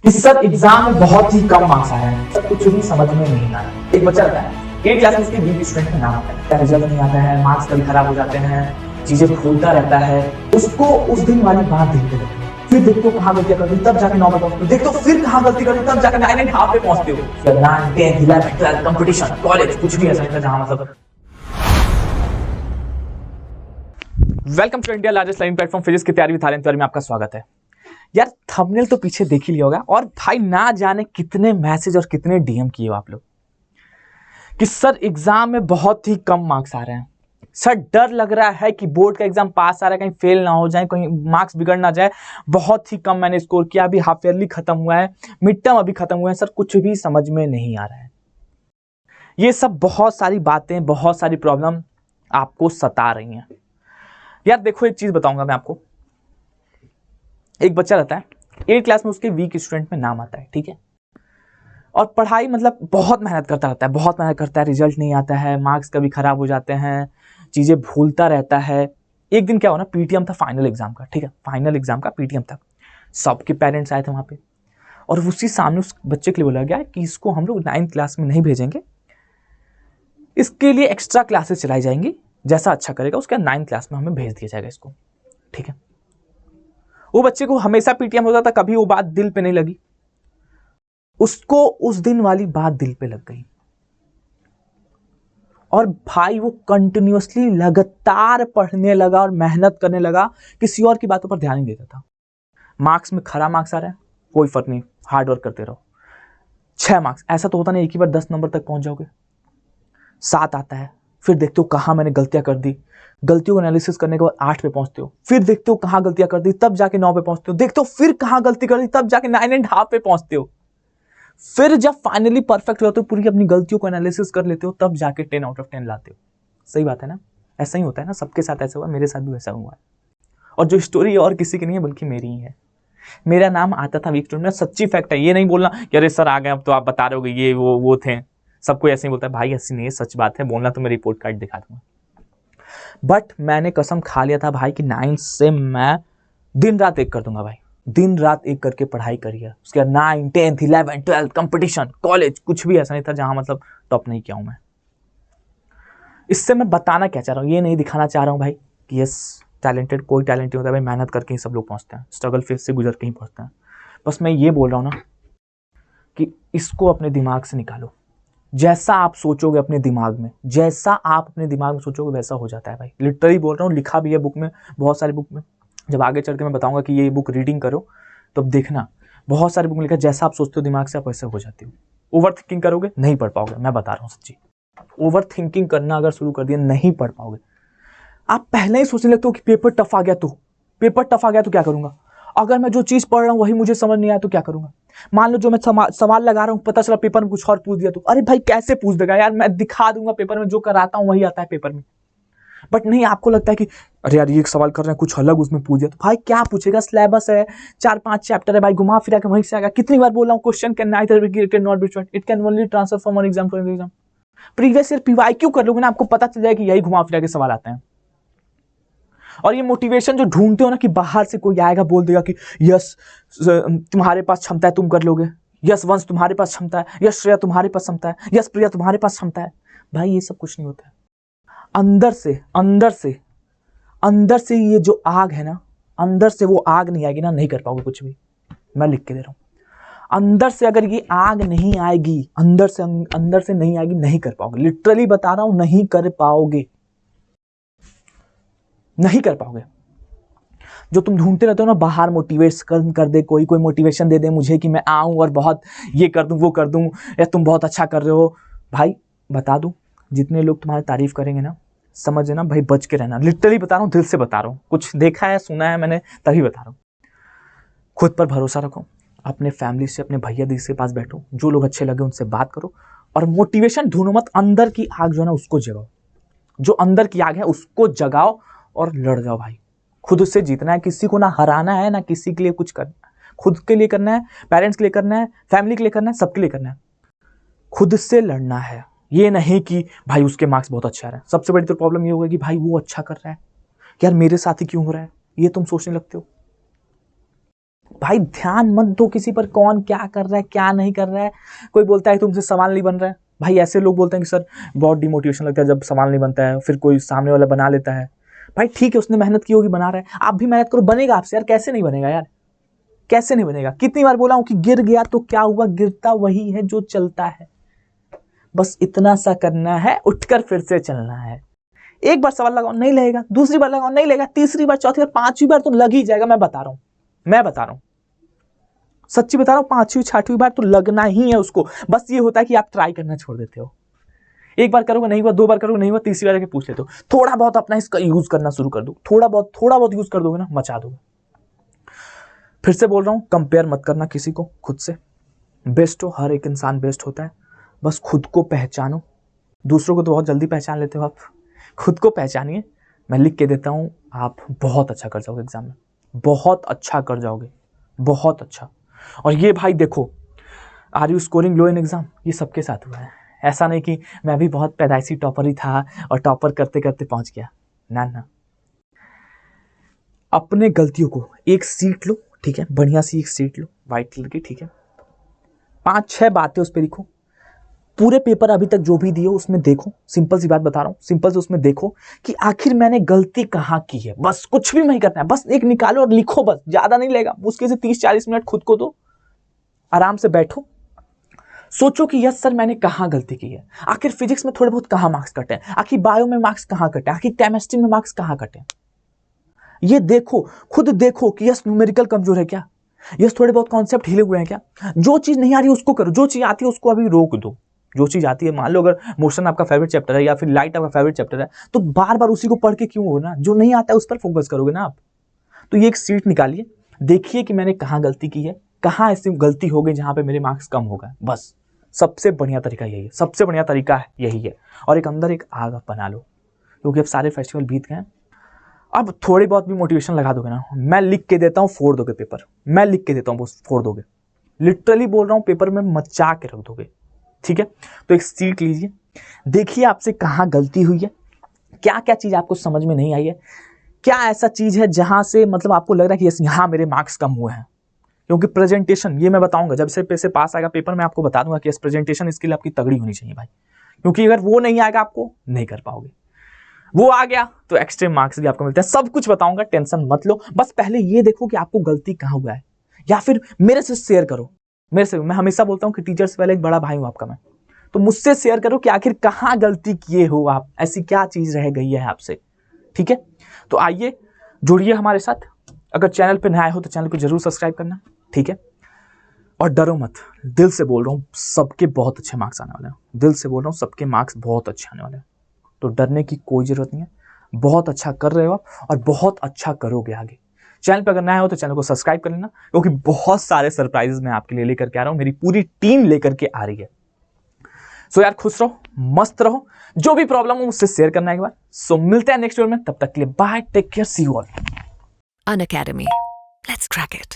कि sir exam में बहुत ही कम मार्क्स आए हैं, सर कुछ भी समझ में नहीं आ रहा। एक बच्चा रहता है 8 क्लास में, उसके वीक स्टूडेंट का नाम आता है, रिजल्ट नहीं आता है, मार्क्स कभी खराब हो जाते हैं, चीजें भूलता रहता है। उसको उस दिन वाली बात देखते रहते हैं, फिर देखते हो कहाँ गलतियां करती, तब जाके 9 पे पहुंचते हो, देखते हो फिर कहाँ गलती करती, तब जाके 9 एंड हाफ पे पहुंचते हो। 9, 10, 11, 12 कंपटीशन, कॉलेज कुछ भी ऐसा नहीं था जहां मतलब। Welcome to India largest learning platform physics की तैयारी विद आर्यन तिवारी में आपका स्वागत है। यार थंबनेल तो पीछे देख ही लिया होगा, और भाई ना जाने कितने मैसेज और कितने डीएम किए हो आप लोग कि सर एग्जाम में बहुत ही कम मार्क्स आ रहे हैं, सर डर लग रहा है कि बोर्ड का एग्जाम पास आ रहा है, कहीं फेल ना हो जाए, कहीं मार्क्स बिगड़ ना जाए, बहुत ही कम मैंने स्कोर किया, अभी हाफ ईयरली खत्म हुआ है, मिड टर्म अभी खत्म हुआ है, सर कुछ भी समझ में नहीं आ रहा है। ये सब बहुत सारी बातें, बहुत सारी प्रॉब्लम आपको सता रही हैं। यार देखो, एक चीज बताऊंगा मैं आपको। एक बच्चा रहता है 8 क्लास में, उसके वीक स्टूडेंट में नाम आता है, ठीक है, और पढ़ाई मतलब बहुत मेहनत करता रहता है, बहुत मेहनत करता है, रिजल्ट नहीं आता है, मार्क्स कभी खराब हो जाते हैं, चीजें भूलता रहता है। एक दिन क्या हुआ ना, पीटीएम था फाइनल एग्जाम का, ठीक है, फाइनल एग्जाम का पीटीएम था, सबके पेरेंट्स आए थे वहां पे, और उसी सामने उस बच्चे के लिए बोला गया कि इसको हम लोग 9th क्लास में नहीं भेजेंगे, इसके लिए एक्स्ट्रा क्लासेस चलाई जाएंगी, जैसा अच्छा करेगा उसके 9th क्लास में हमें भेज दिया जाएगा इसको, ठीक है। वो बच्चे को हमेशा पीटीएम होता था, कभी वो बात दिल पे नहीं लगी, उसको उस दिन वाली बात दिल पे लग गई, और भाई वो कंटिन्यूअसली लगातार पढ़ने लगा और मेहनत करने लगा, किसी और की बातों पर ध्यान नहीं देता था। मार्क्स में खरा मार्क्स आ रहा है, कोई फर्क नहीं, हार्ड वर्क करते रहो। 6 मार्क्स, ऐसा तो होता नहीं एक ही बार 10 नंबर तक पहुंच जाओगे। 7 आता है, फिर देखते हो कहाँ मैंने गलतियां कर दी, गलतियों को एनालिसिस करने के बाद 8 पे पहुंचते हो, फिर देखते हो कहाँ गलतियां कर दी, तब जाके 9 पे पहुंचते हो, देखते हो फिर कहाँ गलती कर दी, तब जाके 9 एंड हाफ पे पहुंचते हो। फिर जब फाइनली परफेक्ट हो जाते हो, पूरी अपनी गलतियों को एनालिसिस कर लेते हो, तब जाके 10 आउट ऑफ 10 लाते हो। सही बात है ना, ऐसा ही होता है ना, सबके साथ ऐसा हुआ, मेरे साथ भी ऐसा हुआ है। और जो स्टोरी और किसी की नहीं है बल्कि मेरी ही है। मेरा नाम आता था वीक स्टूडेंट में, सच्ची फैक्ट है, ये नहीं बोलना कि अरे सर आ गए अब तो आप बता रहे हो ये वो थे, सबको ऐसे ही बोलता है, भाई ऐसी नहीं है, सच बात है, बोलना तो मैं रिपोर्ट कार्ड दिखा दूंगा। बट मैंने कसम खा लिया था भाई कि 9 से मैं दिन रात एक कर दूंगा भाई, दिन रात एक करके पढ़ाई करी है। उसके बाद 9, 10, 11, 12 कंपटीशन, कॉलेज कुछ भी ऐसा नहीं था जहां मतलब टॉप नहीं किया हूं मैं। इससे मैं बताना क्या चाह रहा हूं, ये नहीं दिखाना चाह रहा हूं भाई कि यस टैलेंटेड कोई टैलेंट नहीं होता भाई, मेहनत करके ही सब लोग पहुंचते हैं, स्ट्रगल फेज से गुजर के ही पहुंचते हैं। बस मैं ये बोल रहा हूं ना कि इसको अपने दिमाग से निकालो। जैसा आप सोचोगे अपने दिमाग में, जैसा आप अपने दिमाग में सोचोगे वैसा हो जाता है भाई। लिटरली बोल रहा हूँ, लिखा भी है बुक में, बहुत सारी बुक में। जब आगे चल के मैं बताऊंगा कि ये बुक रीडिंग करो, तो देखना बहुत सारी बुक में लिखा, जैसा आप सोचते हो दिमाग से आप वैसे हो जाते हो। ओवर थिंकिंग करोगे नहीं पढ़ पाओगे, मैं बता रहा हूँ सच्ची। ओवर थिंकिंग करना अगर शुरू कर दिया नहीं पढ़ पाओगे। आप पहले ही सोचने लगते हो कि पेपर टफ आ गया तो क्या करूंगा, अगर मैं जो चीज पढ़ रहा हूं वही मुझे समझ नहीं आया तो क्या करूंगा। मान लो जो मैं सवाल लगा रहा हूं, पता चला पेपर में कुछ और पूछ दिया तो अरे भाई कैसे पूछ देगा यार, मैं दिखा दूंगा पेपर में, जो कराता हूं वही आता है पेपर में। बट नहीं, आपको लगता है कि अरे यार ये एक सवाल कर रहे हैं, कुछ अलग उसमें पूछ दिया तो भाई क्या पूछेगा, सिलेबस है, 4-5 चैप्टर है भाई, घुमा फिरा के वहीं से आएगा। कितनी बार बोल रहा हूं, question can neither be created not be it can only transfer from one exam to another exam. Previous year PYQ कर लोगे ना, आपको पता चल जाएगा कि यही घुमा फिरा के सवाल आते हैं। और ये मोटिवेशन जो ढूंढते हो ना कि बाहर से कोई आएगा बोल देगा कि यस तुम्हारे पास क्षमता है, तुम कर लोगे, यस वंश तुम्हारे पास क्षमता है, यस श्रेया तुम्हारे पास क्षमता है, यस प्रिया तुम्हारे पास क्षमता है, भाई ये सब कुछ नहीं होता है। अंदर से ये जो आग है ना, अंदर से वो आग नहीं आएगी ना, नहीं कर पाओगे कुछ भी। मैं लिख के दे रहा हूं, अंदर से अगर ये आग नहीं आएगी, अंदर से नहीं आएगी, नहीं कर पाओगे। लिटरली बता रहा हूं, नहीं कर पाओगे, नहीं कर पाओगे। जो तुम ढूंढते रहते हो ना, बाहर मोटिवेट कर दे, कोई मोटिवेशन दे दे मुझे कि मैं आऊं और बहुत ये कर दूं वो कर दूं, या तुम बहुत अच्छा कर रहे हो। भाई बता दूं, जितने लोग तुम्हारी तारीफ करेंगे ना, समझ ना भाई, बच के रहना। लिटरली बता रहा हूं, दिल से बता रहा हूं, कुछ देखा है सुना है मैंने तभी बता रहा हूं। खुद पर भरोसा रखो, अपने फैमिली से, अपने भैया दी के पास बैठो, जो लोग अच्छे लगे उनसे बात करो, और मोटिवेशन ढूंढो मत, अंदर की आग जो है ना उसको जगाओ, जो अंदर की आग है उसको जगाओ और लड़ जाओ भाई। खुद से जीतना है, किसी को ना हराना है, ना किसी के लिए कुछ करना है। खुद के लिए करना है, पेरेंट्स के लिए करना है, फैमिली के लिए करना है, सबके लिए करना है। खुद से लड़ना है, ये नहीं कि भाई उसके मार्क्स बहुत अच्छे आ रहे हैं। सबसे बड़ी तो प्रॉब्लम ये होगा कि भाई वो अच्छा कर रहा है, यार मेरे साथ ही क्यों हो रहा है, ये तुम सोचने लगते हो। भाई ध्यान मत दो किसी पर, कौन क्या कर रहा है क्या नहीं कर रहा है। कोई बोलता है तुमसे सवाल नहीं बन रहा है, भाई ऐसे लोग बोलते हैं कि सर बहुत डिमोटिवेशन लगता है जब सवाल नहीं बनता है, फिर कोई सामने वाला बना लेता है। भाई ठीक है, उसने मेहनत की होगी, बना रहा है, आप भी मेहनत करो, बनेगा आपसे यार, कैसे नहीं बनेगा यार, कैसे नहीं बनेगा। कितनी बार बोला हूं कि गिर गया तो क्या हुआ, गिरता वही है जो चलता है। बस इतना सा करना है, उठकर फिर से चलना है। एक बार सवाल लगाओ नहीं लगेगा, दूसरी बार लगाओ नहीं लगेगा, तीसरी बार, चौथी बार, पांचवी बार तो लग ही जाएगा। मैं बता रहा हूं सच्ची बता रहा हूं, पांचवी छठवीं बार तो लगना ही है उसको। बस ये होता है कि आप ट्राई करना छोड़ देते हो। एक बार करोगे नहीं हुआ, दो बार करोगे नहीं हुआ, तीसरी बार आके पूछ लेते हो। थोड़ा बहुत अपना इसका यूज करना शुरू कर दो, थोड़ा बहुत यूज कर दोगे ना, मचा दोगे। फिर से बोल रहा हूं, कंपेयर मत करना किसी को खुद से। बेस्ट हो, हर एक इंसान बेस्ट होता है, बस खुद को पहचानो। दूसरों को तो बहुत जल्दी पहचान लेते हो आप, खुद को पहचानिए। मैं लिख के देता हूं, आप बहुत अच्छा कर जाओगे एग्जाम में, बहुत अच्छा कर जाओगे, बहुत अच्छा। और ये भाई देखो, are you scoring low in exam, ये सबके साथ हुआ है। ऐसा नहीं कि मैं भी बहुत पैदाइशी टॉपर ही था और टॉपर करते करते पहुंच गया, ना। अपने गलतियों को एक सीट लो, ठीक है, बढ़िया सी एक सीट लो व्हाइट कलर की, ठीक है, 5-6 बातें उस पर लिखो। पूरे पेपर अभी तक जो भी दिए उसमें देखो, सिंपल सी बात बता रहा हूं, सिंपल से उसमें देखो कि आखिर मैंने गलती कहां की है। बस कुछ भी नहीं करना है, बस एक निकालो और लिखो, बस ज्यादा नहीं लेगा, मुश्किल से 30-40 मिनट खुद को दो, आराम से बैठो, सोचो कि यस सर मैंने कहां गलती की है। आखिर फिजिक्स में थोड़े बहुत कहां मार्क्स कटे, आखिर बायो में मार्क्स कहां कटे, आखिर केमिस्ट्री में मार्क्स कहां कटे। ये देखो, खुद देखो कि यस न्यूमेरिकल कमजोर है क्या, यस थोड़े बहुत कॉन्सेप्ट हिले हुए हैं क्या। जो चीज नहीं आ रही उसको करो, जो चीज आती है उसको अभी रोक दो। जो चीज आती है, मान लो अगर मोशन आपका फेवरेट चैप्टर है या फिर लाइट आपका फेवरेट चैप्टर है, तो बार बार उसी को पढ़ के क्यों हो ना, जो नहीं आता है उस पर फोकस करोगे ना आप। तो ये एक सीट निकालिए, देखिए कि मैंने कहां गलती की है, कहां ऐसी गलती हो गई जहां पे मेरे मार्क्स कम हो गए। बस सबसे बढ़िया तरीका यही है, सबसे बढ़िया तरीका यही है। और एक अंदर एक आग बना लो, क्योंकि अब सारे फेस्टिवल बीत गए, अब थोड़ी बहुत भी मोटिवेशन लगा दोगे ना, मैं लिख के देता हूं फोड़ दोगे पेपर, मैं लिख के देता हूं वो फोड़ दोगे, लिटरली बोल रहा हूं, पेपर में मचा के रख दोगे, ठीक है। तो एक सीट लीजिए, देखिए आपसे कहां गलती हुई है, क्या क्या चीज आपको समझ में नहीं आई है, क्या ऐसा चीज है जहां से मतलब आपको लग रहा है कि यहां मेरे मार्क्स कम हुए हैं। क्योंकि प्रेजेंटेशन, ये मैं बताऊंगा जब से पैसे पास आएगा पेपर में, आपको बता दूंगा कि प्रेजेंटेशन स्किल आपकी तगड़ी होनी चाहिए भाई, क्योंकि अगर वो नहीं आएगा आपको नहीं कर पाओगे, वो आ गया तो एक्स्ट्रा मार्क्स भी आपको मिलते हैं। सब कुछ बताऊंगा, टेंशन मत लो, बस पहले ये देखो कि आपको गलती कहां हुआ है, या फिर मेरे से शेयर करो। मेरे से, मैं हमेशा बोलता हूं कि टीचर से पहले एक बड़ा भाई हूं आपका मैं, तो मुझसे शेयर करो कि आखिर कहां गलती किए हो आप, ऐसी क्या चीज रह गई है आपसे, ठीक है। तो आइए जुड़िए हमारे साथ, अगर चैनल पे नया हो तो चैनल को जरूर सब्सक्राइब करना, ठीक है। और डरो मत, दिल से बोल रहा हूं, सबके बहुत अच्छे मार्क्स आने वाले हैं, दिल से बोल रहा हूं, सबके मार्क्स बहुत अच्छे आने वाले हैं, तो डरने की कोई जरूरत नहीं है। बहुत अच्छा कर रहे हो आप और बहुत अच्छा करोगे आगे। चैनल पर अगर नया हो तो चैनल को सब्सक्राइब कर लेना, क्योंकि बहुत सारे सरप्राइजेस मैं आपके लिए लेकर के आ रहा हूं, मेरी पूरी टीम लेकर के आ रही है। सो यार खुश रहो, मस्त रहो, जो भी प्रॉब्लम हो मुझसे शेयर करना एक बार। सो मिलते हैं नेक्स्ट वीडियो में, तब तक के लिए bye, take care, see you all. Unacademy. Let's crack it.